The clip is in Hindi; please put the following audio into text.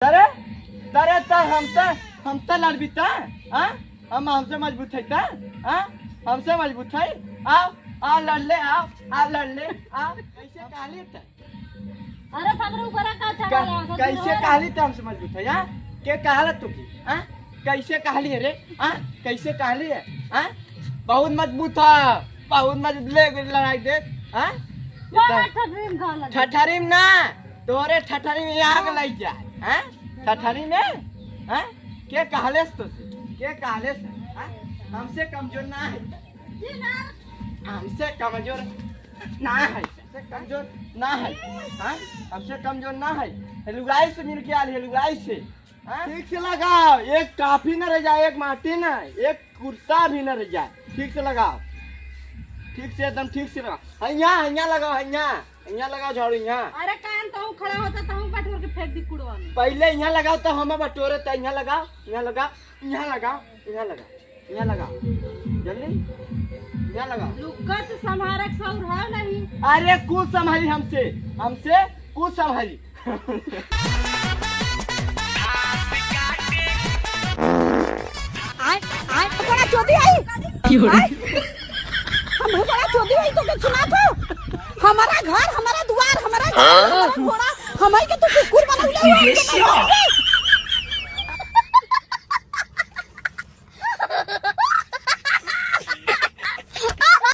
अरे अरे हमसे लड़बी हम हमसे मजबूत है हमसे मजबूत है आओ लड़ ले आओ लड़ ले आओ कैसे कहली त अरे हमरे ऊपर का चढ़ा रहा कैसे कहली त हमसे मजबूत है के कहला तू की कैसे कहली रे कैसे कहली है बहुत मजबूत है बहुत मजबूत ले लड़ाई दे ठठरी में ना तोरे ठठरी में आग लग जाए ठठरी में के कहले तो के कहले हमसे कमजोर ना है हमसे कमजोर ना है हमसे कमजोर ना है हमसे कमजोर ना है लुगाई से मिल के आली है लुगाई से ठीक से लगाओ एक काफी न रह जाए एक माटी न एक कुर्ता भी न रह जाए ठीक से लगाओ ठीक से एकदम ठीक से लगाओ यहाँ लगाओ यहाँ लगाओ झाड़ू यहाँ अरे कान तो खड़ा होता तो हम बटोर के फेंक दी कुड़वा में पहले यहाँ लगाओ तो हम बटोरे तो यहाँ लगाओ यहाँ लगाओ यहाँ लगाओ यहाँ लगाओ यहाँ लगाओ जल्दी यहाँ लगाओ लुकत संभारक सौर है नहीं अरे कुछ संभाली हमसे कुछ संभाली बड़ा चोदी आई हम बड़ा चोदी आई तो के सुना था हमारा घर हमारा द्वार हमारा घोड़ा हमारे के तो कुकुर बनौले हुए